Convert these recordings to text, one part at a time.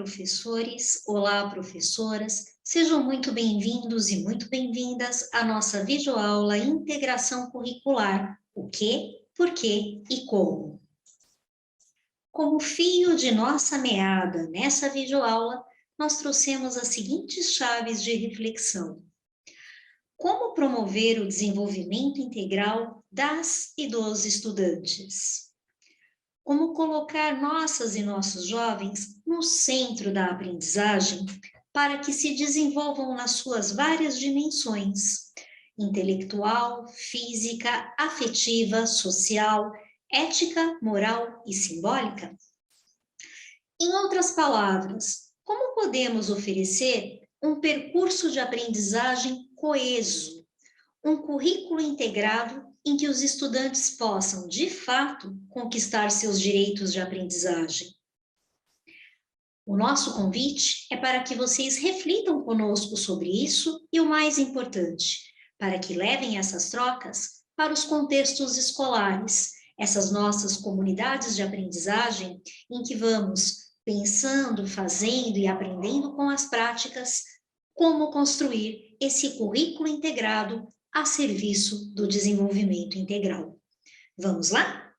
professores, olá, professoras, sejam muito bem-vindos e muito bem-vindas à nossa videoaula Integração Curricular, o que, por quê e como. Como fio de nossa meada nessa videoaula, nós trouxemos as seguintes chaves de reflexão. Como promover o desenvolvimento integral das e dos estudantes? Como colocar nossas e nossos jovens no centro da aprendizagem para que se desenvolvam nas suas várias dimensões, intelectual, física, afetiva, social, ética, moral e simbólica? Em outras palavras, como podemos oferecer um percurso de aprendizagem coeso, um currículo integrado em que os estudantes possam, de fato, conquistar seus direitos de aprendizagem? O nosso convite é para que vocês reflitam conosco sobre isso e, o mais importante, para que levem essas trocas para os contextos escolares, essas nossas comunidades de aprendizagem em que vamos pensando, fazendo e aprendendo com as práticas como construir esse currículo integrado a serviço do desenvolvimento integral. Vamos lá?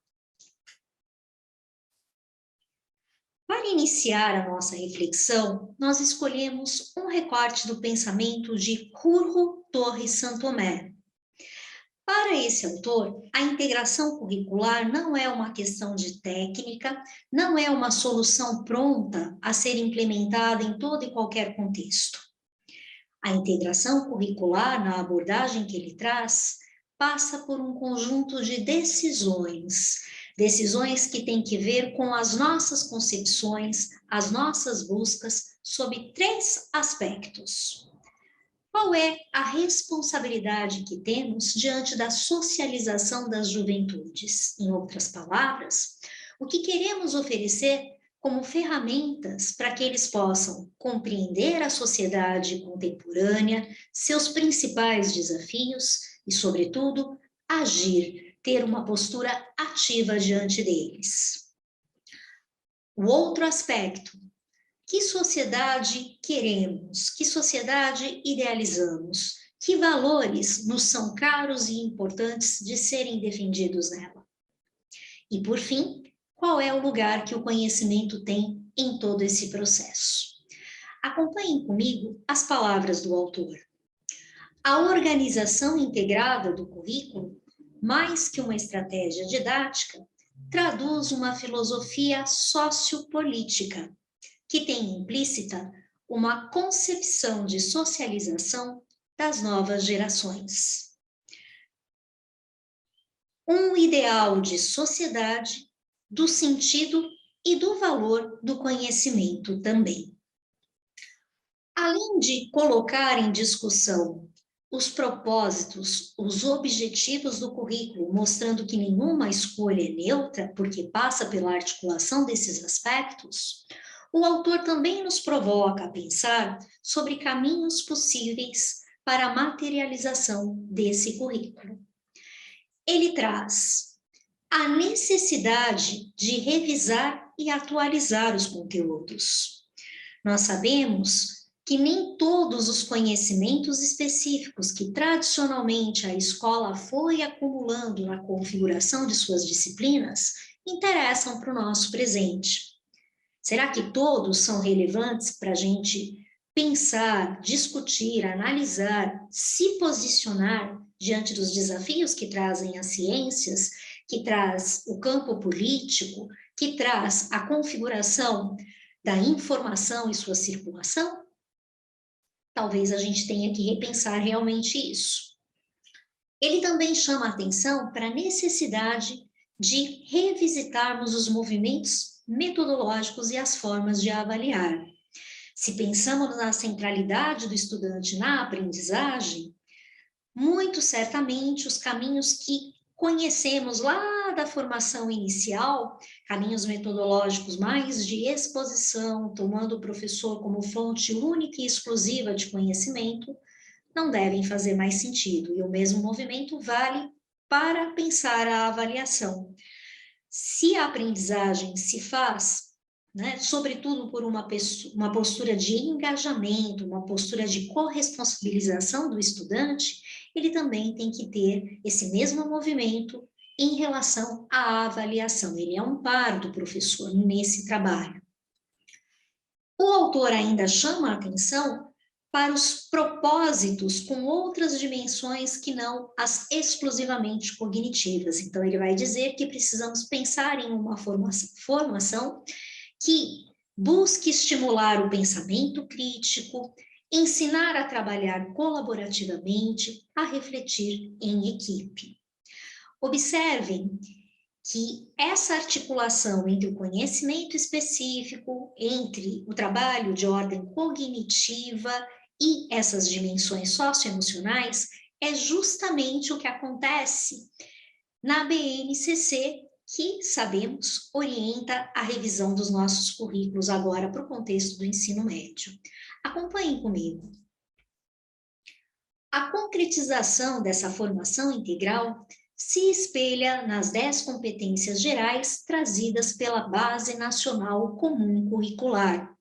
Para iniciar a nossa reflexão, nós escolhemos um recorte do pensamento de Curro Torres Santomé. Para esse autor, a integração curricular não é uma questão de técnica, não é uma solução pronta a ser implementada em todo e qualquer contexto. A integração curricular, na abordagem que ele traz, passa por um conjunto de decisões que têm que ver com as nossas concepções, as nossas buscas, sob 3 aspectos. Qual é a responsabilidade que temos diante da socialização das juventudes? Em outras palavras, o que queremos oferecer como ferramentas para que eles possam compreender a sociedade contemporânea, seus principais desafios e, sobretudo, agir, ter uma postura ativa diante deles. O outro aspecto: que sociedade queremos? Que sociedade idealizamos? Que valores nos são caros e importantes de serem defendidos nela? E, por fim, qual é o lugar que o conhecimento tem em todo esse processo? Acompanhem comigo as palavras do autor. A organização integrada do currículo, mais que uma estratégia didática, traduz uma filosofia sociopolítica, que tem implícita uma concepção de socialização das novas gerações. Um ideal de sociedade, do sentido e do valor do conhecimento também. Além de colocar em discussão os propósitos, os objetivos do currículo, mostrando que nenhuma escolha é neutra, porque passa pela articulação desses aspectos, o autor também nos provoca a pensar sobre caminhos possíveis para a materialização desse currículo. Ele traz a necessidade de revisar e atualizar os conteúdos. Nós sabemos que nem todos os conhecimentos específicos que tradicionalmente a escola foi acumulando na configuração de suas disciplinas interessam para o nosso presente. Será que todos são relevantes para a gente pensar, discutir, analisar, se posicionar diante dos desafios que trazem as ciências, que traz o campo político, que traz a configuração da informação e sua circulação? Talvez a gente tenha que repensar realmente isso. Ele também chama a atenção para a necessidade de revisitarmos os movimentos metodológicos e as formas de avaliar. Se pensamos na centralidade do estudante na aprendizagem, muito certamente os caminhos que conhecemos lá da formação inicial, caminhos metodológicos mais de exposição, tomando o professor como fonte única e exclusiva de conhecimento, não devem fazer mais sentido. E o mesmo movimento vale para pensar a avaliação. Se a aprendizagem se faz né, sobretudo por uma postura de engajamento, uma postura de corresponsabilização do estudante, ele também tem que ter esse mesmo movimento em relação à avaliação. Ele é um par do professor nesse trabalho. O autor ainda chama a atenção para os propósitos com outras dimensões que não as exclusivamente cognitivas. Então, ele vai dizer que precisamos pensar em uma formação que busque estimular o pensamento crítico, ensinar a trabalhar colaborativamente, a refletir em equipe. Observem que essa articulação entre o conhecimento específico, entre o trabalho de ordem cognitiva e essas dimensões socioemocionais é justamente o que acontece na BNCC, que, sabemos, orienta a revisão dos nossos currículos agora para o contexto do ensino médio. Acompanhem comigo. A concretização dessa formação integral se espelha nas 10 competências gerais trazidas pela Base Nacional Comum Curricular,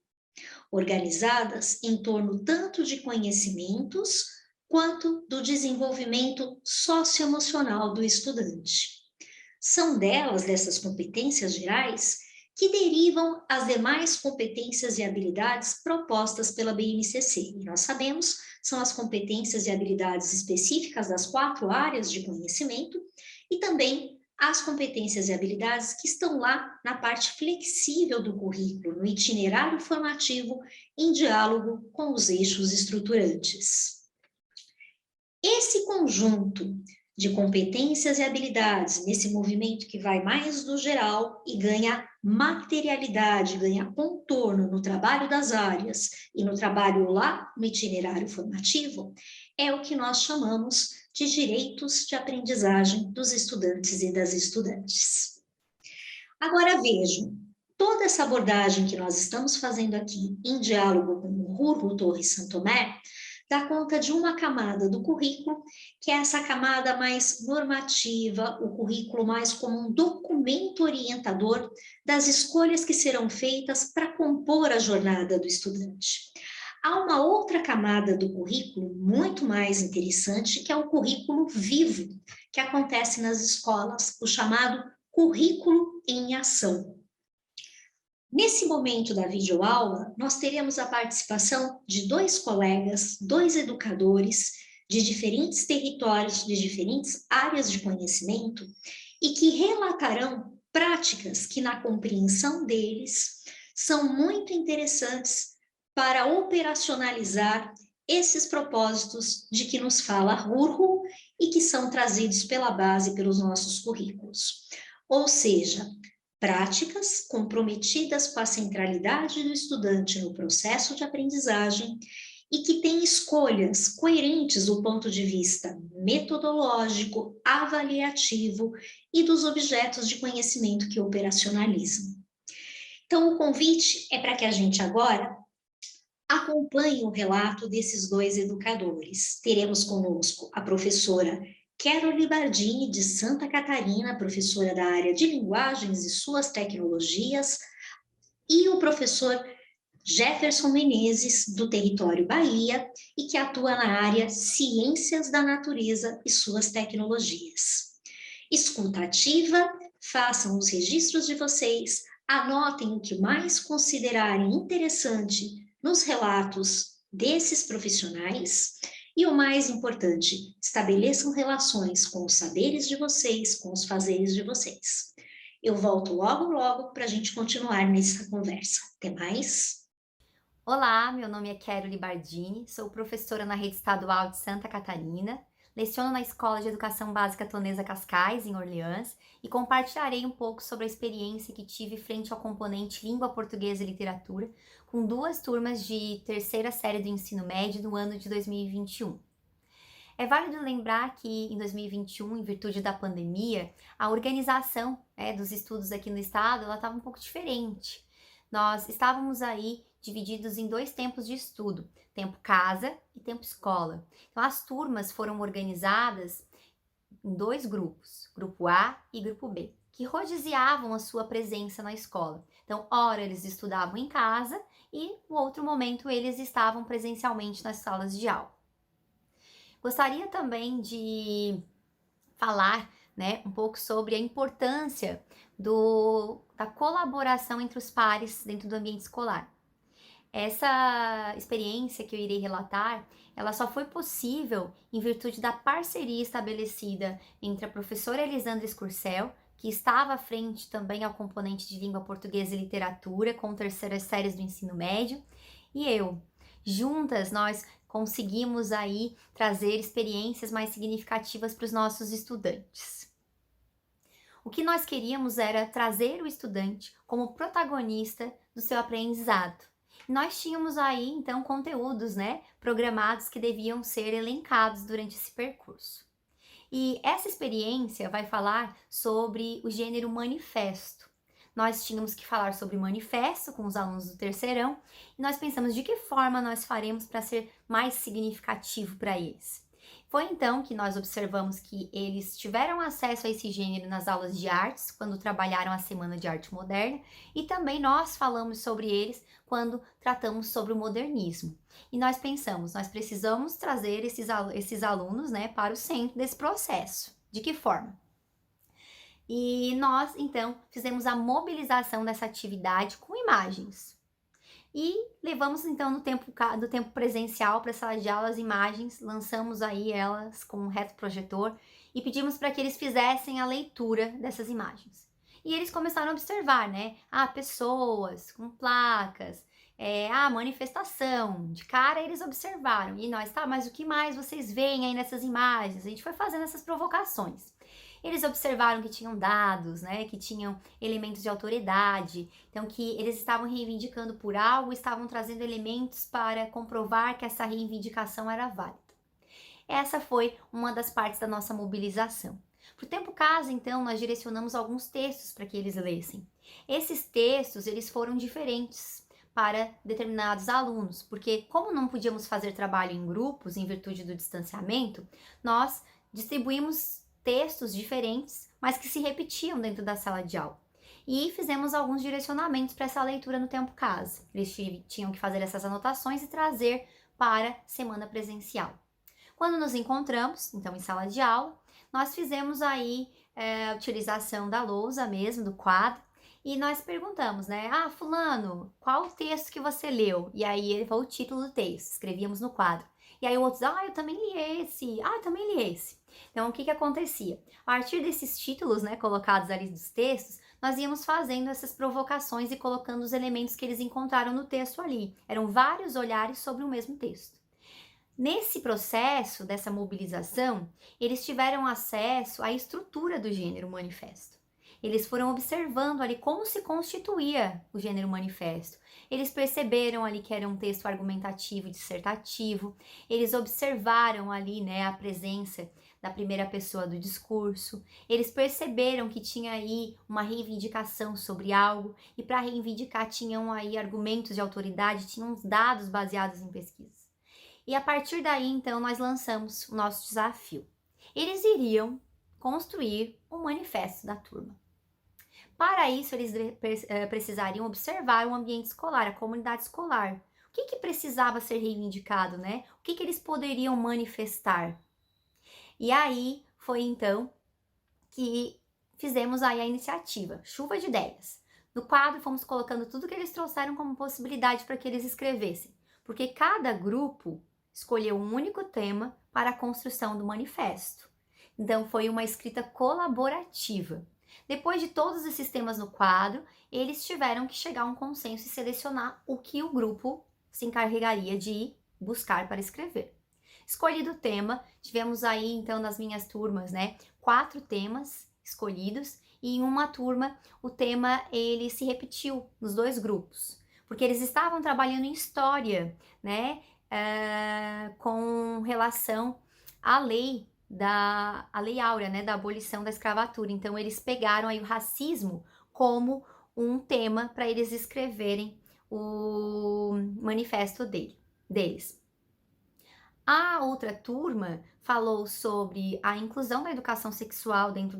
organizadas em torno tanto de conhecimentos quanto do desenvolvimento socioemocional do estudante. São dessas competências gerais, que derivam as demais competências e habilidades propostas pela BNCC. E nós sabemos, são as competências e habilidades específicas das 4 áreas de conhecimento e também as competências e habilidades que estão lá na parte flexível do currículo, no itinerário formativo, em diálogo com os eixos estruturantes. Esse conjunto de competências e habilidades, nesse movimento que vai mais do geral e ganha materialidade, ganha contorno no trabalho das áreas e no trabalho lá no itinerário formativo, é o que nós chamamos de direitos de aprendizagem dos estudantes e das estudantes. Agora vejam, toda essa abordagem que nós estamos fazendo aqui em diálogo com o Rurro Torres Santomé dá conta de uma camada do currículo, que é essa camada mais normativa, o currículo mais como um documento orientador das escolhas que serão feitas para compor a jornada do estudante. Há uma outra camada do currículo, muito mais interessante, que é o currículo vivo, que acontece nas escolas, o chamado currículo em ação. Nesse momento da videoaula, nós teremos a participação de 2 colegas, 2 educadores de diferentes territórios, de diferentes áreas de conhecimento e que relatarão práticas que, na compreensão deles, são muito interessantes para operacionalizar esses propósitos de que nos fala Rurro e que são trazidos pela base pelos nossos currículos. Ou seja, práticas comprometidas com a centralidade do estudante no processo de aprendizagem e que têm escolhas coerentes do ponto de vista metodológico, avaliativo e dos objetos de conhecimento que operacionalizam. Então, o convite é para que a gente agora acompanhe o relato desses 2 educadores. Teremos conosco a professora Carol Libardini, de Santa Catarina, professora da área de linguagens e suas tecnologias, e o professor Jefferson Menezes, do território Bahia, e que atua na área Ciências da Natureza e suas tecnologias. Escuta ativa, façam os registros de vocês, anotem o que mais considerarem interessante nos relatos desses profissionais. E o mais importante, estabeleçam relações com os saberes de vocês, com os fazeres de vocês. Eu volto logo para a gente continuar nessa conversa. Até mais. Olá, meu nome é Carol Libardini, sou professora na Rede Estadual de Santa Catarina, leciono na Escola de Educação Básica Tonesa Cascais, em Orleans, e compartilharei um pouco sobre a experiência que tive frente ao componente Língua Portuguesa e Literatura, com 2 turmas de terceira série do ensino médio no ano de 2021. É válido lembrar que em 2021, em virtude da pandemia, a organização dos estudos aqui no estado estava um pouco diferente. Nós estávamos aí divididos em 2 tempos de estudo, tempo casa e tempo escola. Então, as turmas foram organizadas em 2 grupos, grupo A e grupo B. que rodiziavam a sua presença na escola. Então, ora eles estudavam em casa e no outro momento eles estavam presencialmente nas salas de aula. Gostaria também de falar, né, um pouco sobre a importância da colaboração entre os pares dentro do ambiente escolar. Essa experiência que eu irei relatar, ela só foi possível em virtude da parceria estabelecida entre a professora Elisandra Escurcel, que estava à frente também ao componente de língua portuguesa e literatura com terceiras séries do ensino médio, e eu. Juntas nós conseguimos aí trazer experiências mais significativas para os nossos estudantes. O que nós queríamos era trazer o estudante como protagonista do seu aprendizado. Nós tínhamos aí, então, conteúdos, né, programados que deviam ser elencados durante esse percurso. E essa experiência vai falar sobre o gênero manifesto. Nós tínhamos que falar sobre manifesto com os alunos do terceirão e nós pensamos de que forma nós faremos para ser mais significativo para eles. Foi então que nós observamos que eles tiveram acesso a esse gênero nas aulas de artes, quando trabalharam a Semana de Arte Moderna, e também nós falamos sobre eles quando tratamos sobre o modernismo. E nós pensamos, nós precisamos trazer esses alunos, né, para o centro desse processo. De que forma? E nós, então, fizemos a mobilização dessa atividade com imagens. E levamos então do tempo presencial para a sala de aula as imagens, lançamos aí elas com um retroprojetor e pedimos para que eles fizessem a leitura dessas imagens. E eles começaram a observar, né? Pessoas com placas, manifestação. De cara eles observaram. E nós, tá, mas o que mais vocês veem aí nessas imagens? A gente foi fazendo essas provocações. Eles observaram que tinham dados, né, que tinham elementos de autoridade, então que eles estavam reivindicando por algo, estavam trazendo elementos para comprovar que essa reivindicação era válida. Essa foi uma das partes da nossa mobilização. Para o tempo caso, então, nós direcionamos alguns textos para que eles lessem. Esses textos, eles foram diferentes para determinados alunos, porque como não podíamos fazer trabalho em grupos em virtude do distanciamento, nós distribuímos textos diferentes, mas que se repetiam dentro da sala de aula. E fizemos alguns direcionamentos para essa leitura no tempo caso. Eles tinham que fazer essas anotações e trazer para a semana presencial. Quando nos encontramos, então em sala de aula, nós fizemos aí a utilização da lousa mesmo, do quadro, e nós perguntamos, né? Fulano, qual o texto que você leu? E aí ele falou o título do texto, escrevíamos no quadro. E aí o outro diz, eu também li esse, eu também li esse. Então, o que acontecia? A partir desses títulos, né, colocados ali dos textos, nós íamos fazendo essas provocações e colocando os elementos que eles encontraram no texto ali. Eram vários olhares sobre o mesmo texto. Nesse processo dessa mobilização, eles tiveram acesso à estrutura do gênero manifesto. Eles foram observando ali como se constituía o gênero manifesto. Eles perceberam ali que era um texto argumentativo e dissertativo. Eles observaram ali, né, a presença da primeira pessoa do discurso. Eles perceberam que tinha aí uma reivindicação sobre algo e para reivindicar tinham aí argumentos de autoridade, tinham uns dados baseados em pesquisas. E a partir daí, então, nós lançamos o nosso desafio. Eles iriam construir um manifesto da turma. Para isso, eles precisariam observar o ambiente escolar, a comunidade escolar. O que precisava ser reivindicado, né? O que eles poderiam manifestar? E aí, foi então que fizemos aí a iniciativa, Chuva de Ideias. No quadro, fomos colocando tudo que eles trouxeram como possibilidade para que eles escrevessem. Porque cada grupo escolheu um único tema para a construção do manifesto. Então, foi uma escrita colaborativa. Depois de todos esses temas no quadro, eles tiveram que chegar a um consenso e selecionar o que o grupo se encarregaria de buscar para escrever. Escolhido o tema, tivemos aí, então, nas minhas turmas, né, 4 temas escolhidos, e em uma turma, o tema, ele se repetiu nos 2 grupos, porque eles estavam trabalhando em história, né, com relação à lei a Lei Áurea, né, da abolição da escravatura. Então, eles pegaram aí o racismo como um tema para eles escreverem o manifesto deles. A outra turma falou sobre a inclusão da educação sexual dentro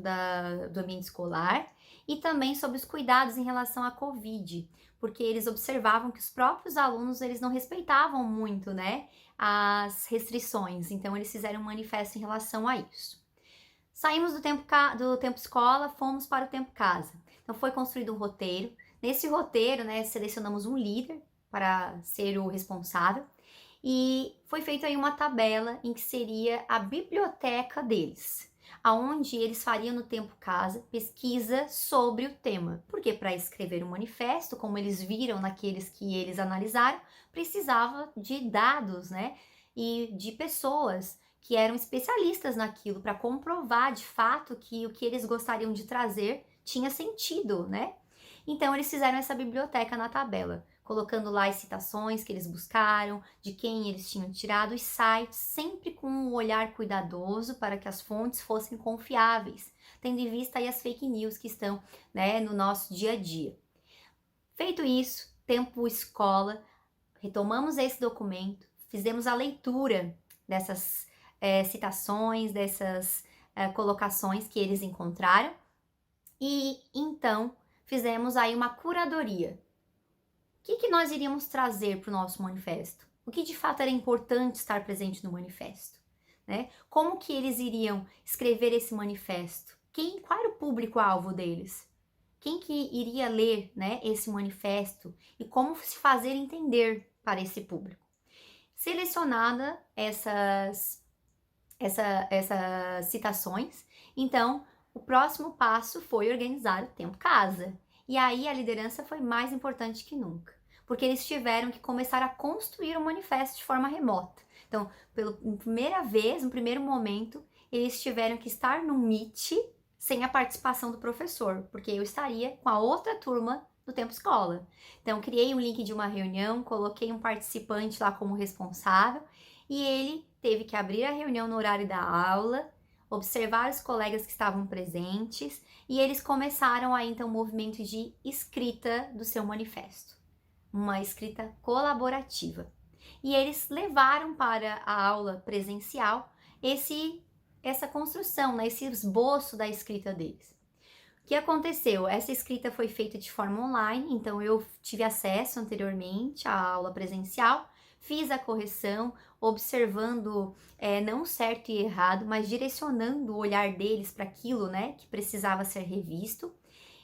do ambiente escolar e também sobre os cuidados em relação à Covid, porque eles observavam que os próprios alunos eles não respeitavam muito, né, as restrições, então eles fizeram um manifesto em relação a isso. Saímos do tempo escola, fomos para o tempo casa. Então foi construído um roteiro. Nesse roteiro, né, selecionamos um líder para ser o responsável e foi feita aí uma tabela em que seria a biblioteca deles, aonde eles fariam no tempo casa pesquisa sobre o tema. Porque para escrever um manifesto, como eles viram naqueles que eles analisaram, precisava de dados, né, e de pessoas que eram especialistas naquilo para comprovar de fato que o que eles gostariam de trazer tinha sentido, né? Então eles fizeram essa biblioteca na tabela, colocando lá as citações que eles buscaram, de quem eles tinham tirado, os sites, sempre com um olhar cuidadoso para que as fontes fossem confiáveis, tendo em vista aí as fake news que estão, né, no nosso dia a dia. Feito isso, tempo escola, retomamos esse documento, fizemos a leitura dessas citações, dessas colocações que eles encontraram e então fizemos aí uma curadoria. O que nós iríamos trazer para o nosso manifesto? O que de fato era importante estar presente no manifesto? Né? Como que eles iriam escrever esse manifesto? Qual era o público-alvo deles? Quem que iria ler, né, esse manifesto e como se fazer entender para esse público? Selecionada essas citações, então o próximo passo foi organizar o tempo casa. E aí a liderança foi mais importante que nunca, porque eles tiveram que começar a construir o manifesto de forma remota. Então, pela primeira vez, no primeiro momento, eles tiveram que estar no Meet sem a participação do professor, porque eu estaria com a outra turma do tempo escola. Então, criei um link de uma reunião, coloquei um participante lá como responsável e ele teve que abrir a reunião no horário da aula, observar os colegas que estavam presentes e eles começaram aí então o movimento de escrita do seu manifesto, uma escrita colaborativa. E eles levaram para a aula presencial essa construção, né, esse esboço da escrita deles. O que aconteceu? Essa escrita foi feita de forma online, então eu tive acesso anteriormente à aula presencial, fiz a correção, observando não certo e errado, mas direcionando o olhar deles para aquilo, né, que precisava ser revisto.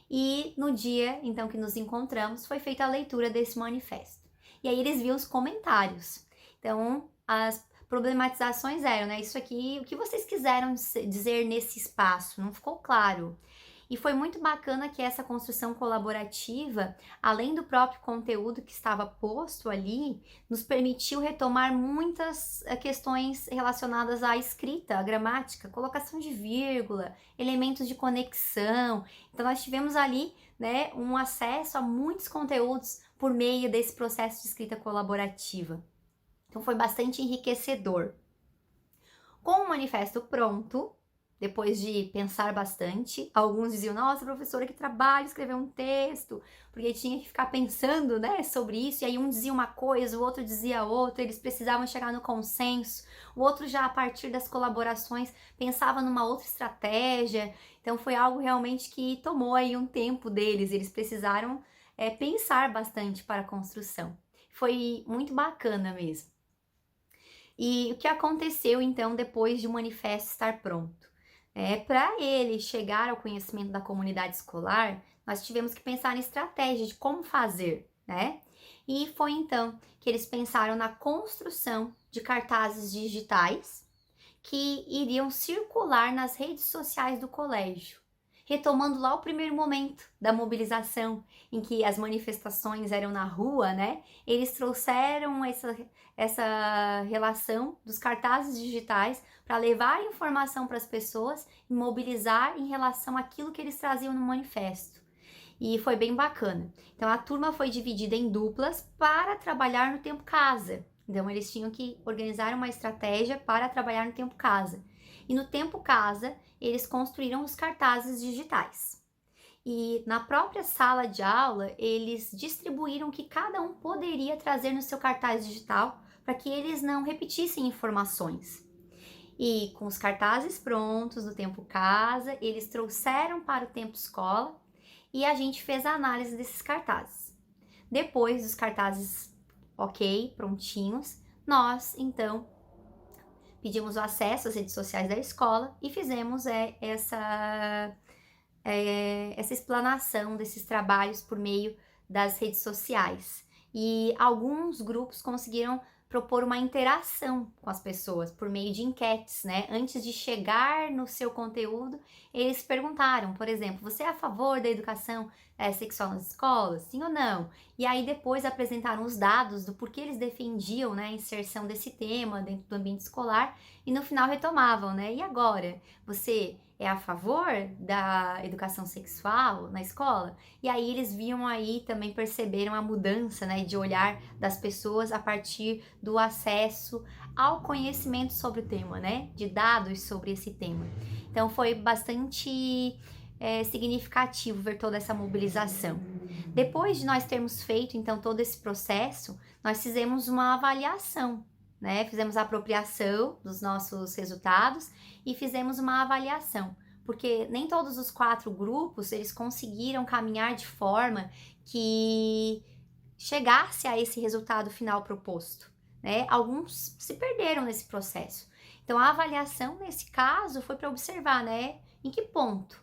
E no dia, então, que nos encontramos, foi feita a leitura desse manifesto. E aí eles viam os comentários. Então, as problematizações eram, né, isso aqui, o que vocês quiseram dizer nesse espaço? Não ficou claro. E foi muito bacana que essa construção colaborativa, além do próprio conteúdo que estava posto ali, nos permitiu retomar muitas questões relacionadas à escrita, à gramática, colocação de vírgula, elementos de conexão. Então nós tivemos ali, né, um acesso a muitos conteúdos por meio desse processo de escrita colaborativa. Então foi bastante enriquecedor. Com o manifesto pronto, depois de pensar bastante, alguns diziam, nossa, professora, que trabalho escrever um texto, porque tinha que ficar pensando, né, sobre isso, e aí um dizia uma coisa, o outro dizia outra, eles precisavam chegar no consenso, o outro já a partir das colaborações pensava numa outra estratégia, então foi algo realmente que tomou aí um tempo deles, eles precisaram pensar bastante para a construção. Foi muito bacana mesmo. E o que aconteceu então depois de o manifesto estar pronto? Para ele chegar ao conhecimento da comunidade escolar, nós tivemos que pensar em estratégia de como fazer, né? E foi então que eles pensaram na construção de cartazes digitais que iriam circular nas redes sociais do colégio, retomando lá o primeiro momento da mobilização, em que as manifestações eram na rua, né? Eles trouxeram essa relação dos cartazes digitais para levar informação para as pessoas e mobilizar em relação àquilo que eles traziam no manifesto. E foi bem bacana. Então a turma foi dividida em duplas para trabalhar no tempo casa. Então eles tinham que organizar uma estratégia para trabalhar no tempo casa. E no tempo casa, eles construíram os cartazes digitais. E na própria sala de aula, eles distribuíram o que cada um poderia trazer no seu cartaz digital para que eles não repetissem informações. E com os cartazes prontos no tempo casa, eles trouxeram para o tempo escola e a gente fez a análise desses cartazes. Depois dos cartazes ok, prontinhos, nós, então, pedimos o acesso às redes sociais da escola e fizemos essa explanação desses trabalhos por meio das redes sociais. E alguns grupos conseguiram propor uma interação com as pessoas por meio de enquetes, né? Antes de chegar no seu conteúdo, eles perguntaram, por exemplo, você é a favor da educação sexual nas escolas? Sim ou não? E aí depois apresentaram os dados do porquê eles defendiam, né, a inserção desse tema dentro do ambiente escolar e no final retomavam, né? E agora? Você é a favor da educação sexual na escola? E aí eles viam aí, também perceberam a mudança, né, de olhar das pessoas a partir do acesso ao conhecimento sobre o tema, né, de dados sobre esse tema. Então foi bastante significativo ver toda essa mobilização. Depois de nós termos feito, então, todo esse processo, nós fizemos uma avaliação, né, fizemos a apropriação dos nossos resultados e fizemos uma avaliação, porque nem todos os 4 grupos, eles conseguiram caminhar de forma que chegasse a esse resultado final proposto, né? Alguns se perderam nesse processo. Então, a avaliação, nesse caso, foi para observar, né, em que ponto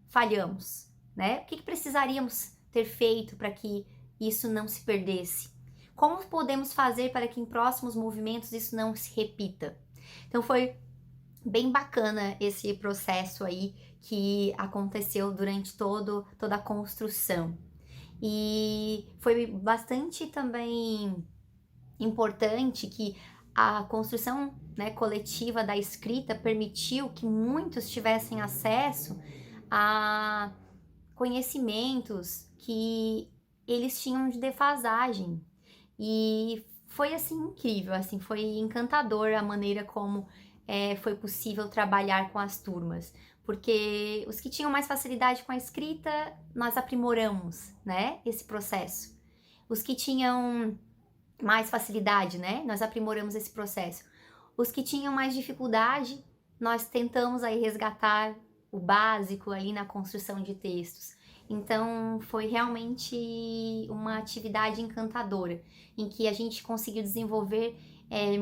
falhamos, né? O que precisaríamos ter feito para que isso não se perdesse? Como podemos fazer para que em próximos movimentos isso não se repita? Então, foi bem bacana esse processo aí que aconteceu durante toda a construção. E foi bastante também importante que a construção, né, coletiva da escrita permitiu que muitos tivessem acesso a conhecimentos que eles tinham de defasagem. E foi assim incrível, assim, foi encantador a maneira como foi possível trabalhar com as turmas, porque os que tinham mais facilidade com a escrita, nós aprimoramos, né, esse processo. Os que tinham mais facilidade, né, nós aprimoramos esse processo. Os que tinham mais dificuldade, nós tentamos aí resgatar o básico ali na construção de textos. Então, foi realmente uma atividade encantadora, em que a gente conseguiu desenvolver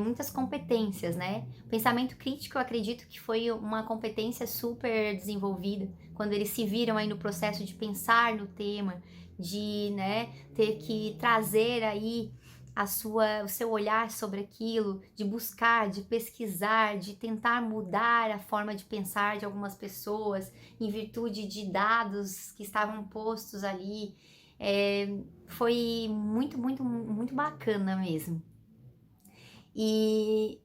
muitas competências, né? O pensamento crítico, eu acredito que foi uma competência super desenvolvida, quando eles se viram aí no processo de pensar no tema, de, né, ter que trazer aí o seu olhar sobre aquilo, de buscar, de pesquisar, de tentar mudar a forma de pensar de algumas pessoas em virtude de dados que estavam postos ali. Foi muito, muito, muito bacana mesmo. E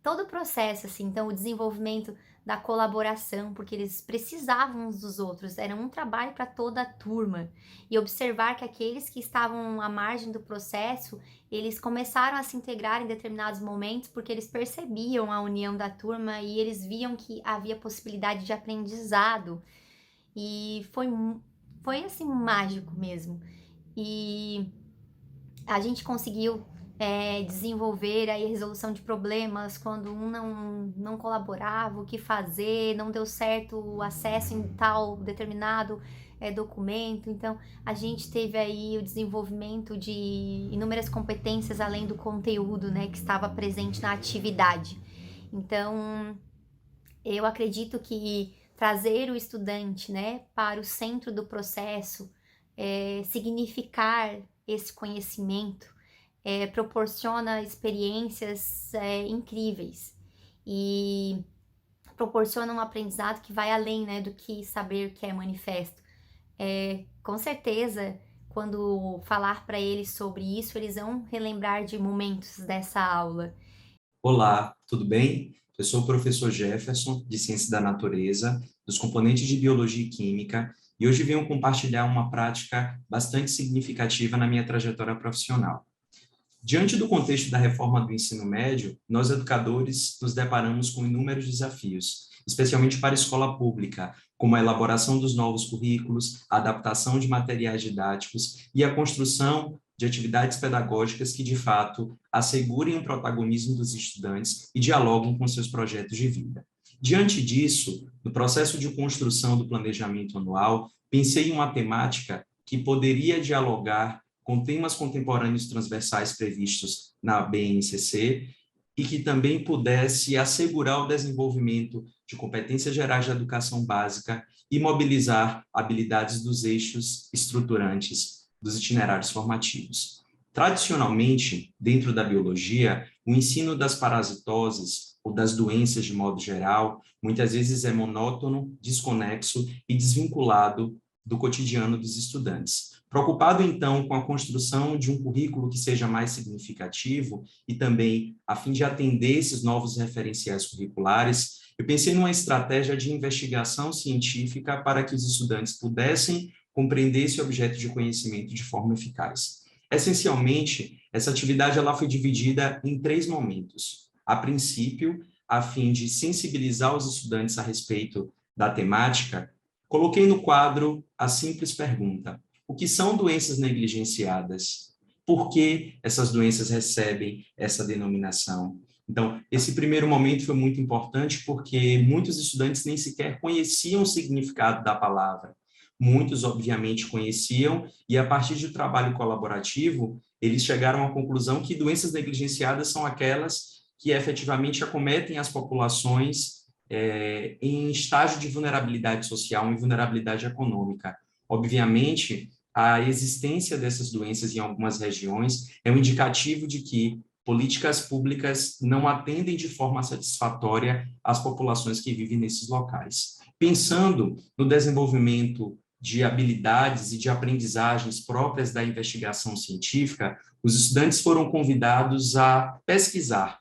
todo o processo, assim, então o desenvolvimento da colaboração, porque eles precisavam uns dos outros, era um trabalho para toda a turma. E observar que aqueles que estavam à margem do processo, eles começaram a se integrar em determinados momentos, porque eles percebiam a união da turma e eles viam que havia possibilidade de aprendizado. E foi assim, mágico mesmo. E a gente conseguiu desenvolver aí a resolução de problemas quando um não colaborava, o que fazer, não deu certo o acesso em tal determinado documento. Então, a gente teve aí o desenvolvimento de inúmeras competências além do conteúdo, né, que estava presente na atividade. Então, eu acredito que trazer o estudante, né, para o centro do processo, significar esse conhecimento, proporciona experiências incríveis e proporciona um aprendizado que vai além, né, do que saber o que é manifesto. Com certeza, quando falar para eles sobre isso, eles vão relembrar de momentos dessa aula. Olá, tudo bem? Eu sou o professor Jefferson, de Ciência da Natureza, dos componentes de Biologia e Química, e hoje venho compartilhar uma prática bastante significativa na minha trajetória profissional. Diante do contexto da reforma do ensino médio, nós educadores nos deparamos com inúmeros desafios, especialmente para a escola pública, como a elaboração dos novos currículos, a adaptação de materiais didáticos e a construção de atividades pedagógicas que, de fato, assegurem o protagonismo dos estudantes e dialoguem com seus projetos de vida. Diante disso, no processo de construção do planejamento anual, pensei em uma temática que poderia dialogar com temas contemporâneos transversais previstos na BNCC e que também pudesse assegurar o desenvolvimento de competências gerais de educação básica e mobilizar habilidades dos eixos estruturantes dos itinerários formativos. Tradicionalmente, dentro da biologia, o ensino das parasitoses ou das doenças de modo geral, muitas vezes é monótono, desconexo e desvinculado do cotidiano dos estudantes. Preocupado, então, com a construção de um currículo que seja mais significativo e também a fim de atender esses novos referenciais curriculares, eu pensei numa estratégia de investigação científica para que os estudantes pudessem compreender esse objeto de conhecimento de forma eficaz. Essencialmente, essa atividade ela foi dividida em 3 momentos. A princípio, a fim de sensibilizar os estudantes a respeito da temática, coloquei no quadro a simples pergunta: o que são doenças negligenciadas? Por que essas doenças recebem essa denominação? Então, esse primeiro momento foi muito importante porque muitos estudantes nem sequer conheciam o significado da palavra. Muitos, obviamente, conheciam, e a partir do trabalho colaborativo, eles chegaram à conclusão que doenças negligenciadas são aquelas que efetivamente acometem as populações em estágio de vulnerabilidade social e vulnerabilidade econômica. Obviamente, a existência dessas doenças em algumas regiões é um indicativo de que políticas públicas não atendem de forma satisfatória as populações que vivem nesses locais. Pensando no desenvolvimento de habilidades e de aprendizagens próprias da investigação científica, os estudantes foram convidados a pesquisar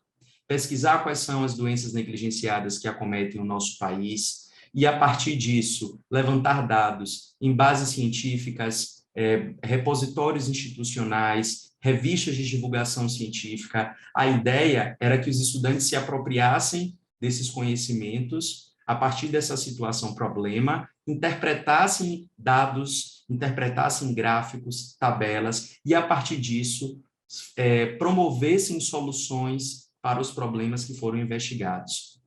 quais são as doenças negligenciadas que acometem o nosso país e, a partir disso, levantar dados em bases científicas, repositórios institucionais, revistas de divulgação científica. A ideia era que os estudantes se apropriassem desses conhecimentos a partir dessa situação problema, interpretassem dados, interpretassem gráficos, tabelas, e, a partir disso, promovessem soluções para os problemas que foram investigados.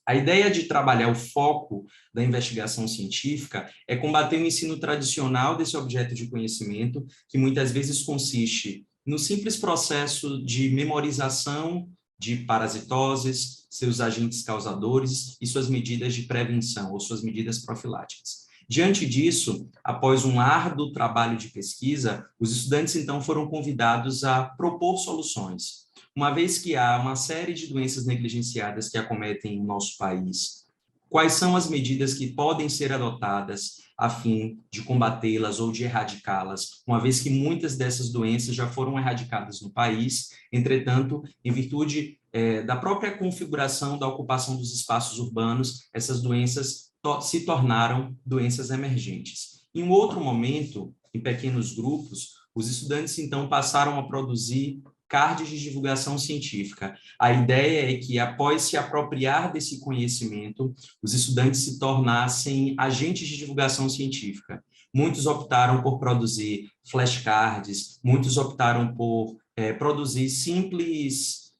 A ideia de trabalhar o foco da investigação científica é combater o ensino tradicional desse objeto de conhecimento, que muitas vezes consiste no simples processo de memorização de parasitoses, seus agentes causadores e suas medidas de prevenção, ou suas medidas profiláticas. Diante disso, após um árduo trabalho de pesquisa, os estudantes, então, foram convidados a propor soluções. Uma vez que há uma série de doenças negligenciadas que acometem o nosso país, quais são as medidas que podem ser adotadas a fim de combatê-las ou de erradicá-las, uma vez que muitas dessas doenças já foram erradicadas no país, entretanto, em virtude da própria configuração da ocupação dos espaços urbanos, essas doenças se tornaram doenças emergentes. Em um outro momento, em pequenos grupos, os estudantes, então, passaram a produzir cards de divulgação científica. A ideia é que, após se apropriar desse conhecimento, os estudantes se tornassem agentes de divulgação científica. Muitos optaram por produzir flashcards, muitos optaram por produzir simples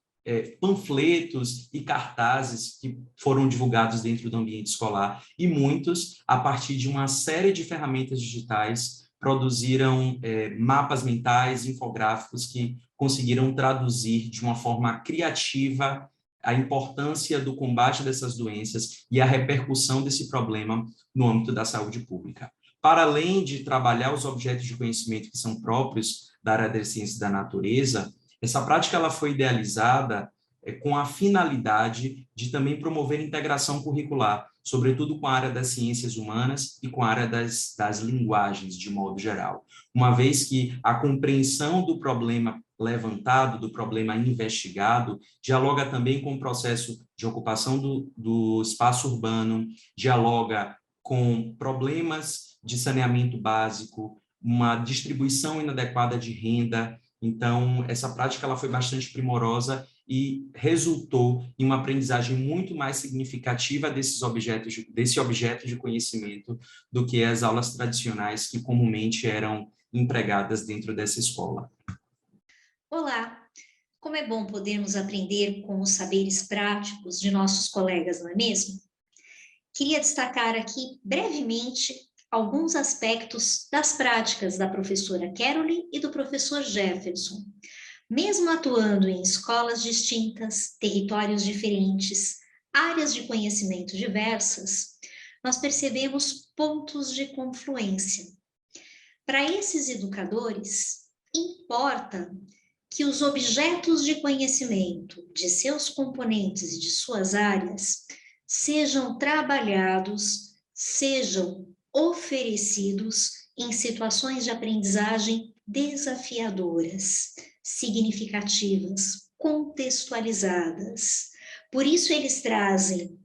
panfletos e cartazes que foram divulgados dentro do ambiente escolar, e muitos, a partir de uma série de ferramentas digitais, produziram mapas mentais, infográficos que conseguiram traduzir de uma forma criativa a importância do combate dessas doenças e a repercussão desse problema no âmbito da saúde pública. Para além de trabalhar os objetos de conhecimento que são próprios da área das ciências da natureza, essa prática ela foi idealizada com a finalidade de também promover integração curricular, sobretudo com a área das ciências humanas e com a área das linguagens, de modo geral. Uma vez que a compreensão do problema levantado, do problema investigado, dialoga também com o processo de ocupação do espaço urbano, dialoga com problemas de saneamento básico, uma distribuição inadequada de renda. Então, essa prática ela foi bastante primorosa e resultou em uma aprendizagem muito mais significativa desse objeto de conhecimento do que as aulas tradicionais que comumente eram empregadas dentro dessa escola. Olá, Como é bom podermos aprender com os saberes práticos de nossos colegas, não é mesmo? Queria destacar aqui brevemente alguns aspectos das práticas da professora Caroline e do professor Jefferson. Mesmo atuando em escolas distintas, territórios diferentes, áreas de conhecimento diversas, nós percebemos pontos de confluência. Para esses educadores, importa que os objetos de conhecimento de seus componentes e de suas áreas sejam trabalhados, sejam oferecidos em situações de aprendizagem desafiadoras, significativas, contextualizadas. Por isso eles trazem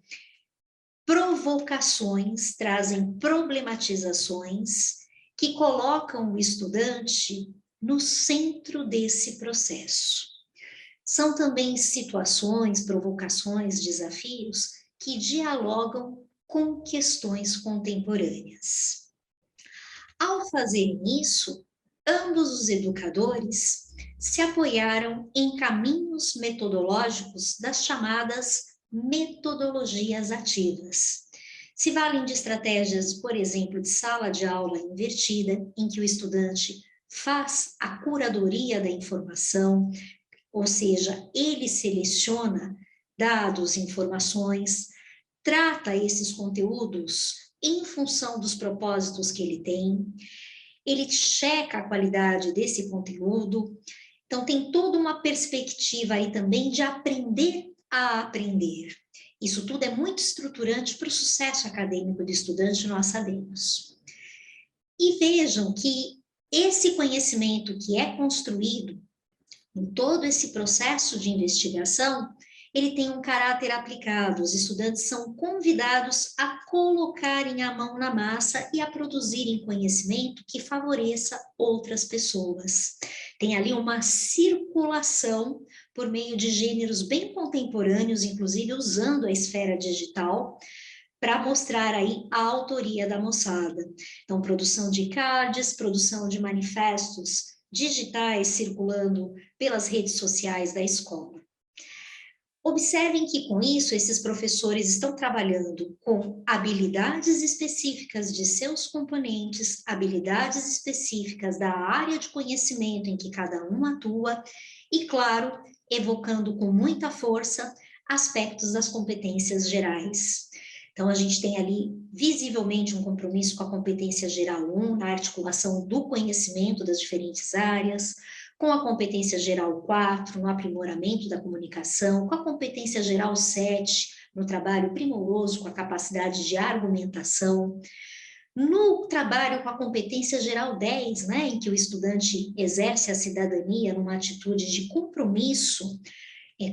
provocações, trazem problematizações que colocam o estudante no centro desse processo. São também situações, provocações, desafios que dialogam com questões contemporâneas. Ao fazerem isso, ambos os educadores se apoiaram em caminhos metodológicos das chamadas metodologias ativas. Se valem de estratégias, por exemplo, de sala de aula invertida, em que o estudante faz a curadoria da informação, ou seja, ele seleciona dados, informações, trata esses conteúdos em função dos propósitos que ele tem, ele checa a qualidade desse conteúdo, então tem toda uma perspectiva aí também de aprender a aprender. Isso tudo é muito estruturante para o sucesso acadêmico do estudante, nós sabemos. E vejam que esse conhecimento que é construído em todo esse processo de investigação, ele tem um caráter aplicado. Os estudantes são convidados a colocarem a mão na massa e a produzirem conhecimento que favoreça outras pessoas. Tem ali uma circulação por meio de gêneros bem contemporâneos, inclusive usando a esfera digital, para mostrar aí a autoria da moçada. Então, produção de cards, produção de manifestos digitais circulando pelas redes sociais da escola. Observem que, com isso, esses professores estão trabalhando com habilidades específicas de seus componentes, habilidades específicas da área de conhecimento em que cada um atua e, claro, evocando com muita força aspectos das competências gerais. Então, a gente tem ali visivelmente um compromisso com a competência geral 1, na articulação do conhecimento das diferentes áreas, com a competência geral 4, no aprimoramento da comunicação, com a competência geral 7, no trabalho primoroso com a capacidade de argumentação, no trabalho com a competência geral 10, né, em que o estudante exerce a cidadania numa atitude de compromisso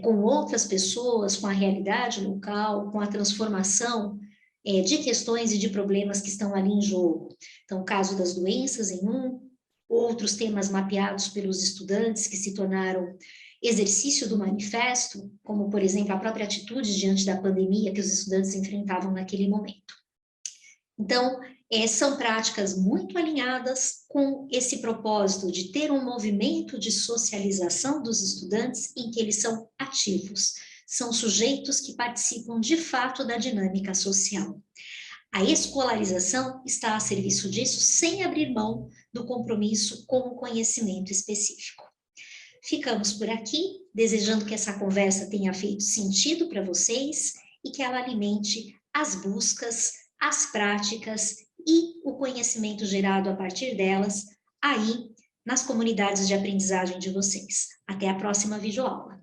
com outras pessoas, com a realidade local, com a transformação de questões e de problemas que estão ali em jogo. Então, o caso das doenças em outros temas mapeados pelos estudantes que se tornaram exercício do manifesto, como, por exemplo, a própria atitude diante da pandemia que os estudantes enfrentavam naquele momento. Então, são práticas muito alinhadas com esse propósito de ter um movimento de socialização dos estudantes em que eles são ativos, são sujeitos que participam de fato da dinâmica social. A escolarização está a serviço disso, sem abrir mão do compromisso com o conhecimento específico. Ficamos por aqui, desejando que essa conversa tenha feito sentido para vocês e que ela alimente as buscas, as práticas e o conhecimento gerado a partir delas aí nas comunidades de aprendizagem de vocês. Até a próxima videoaula.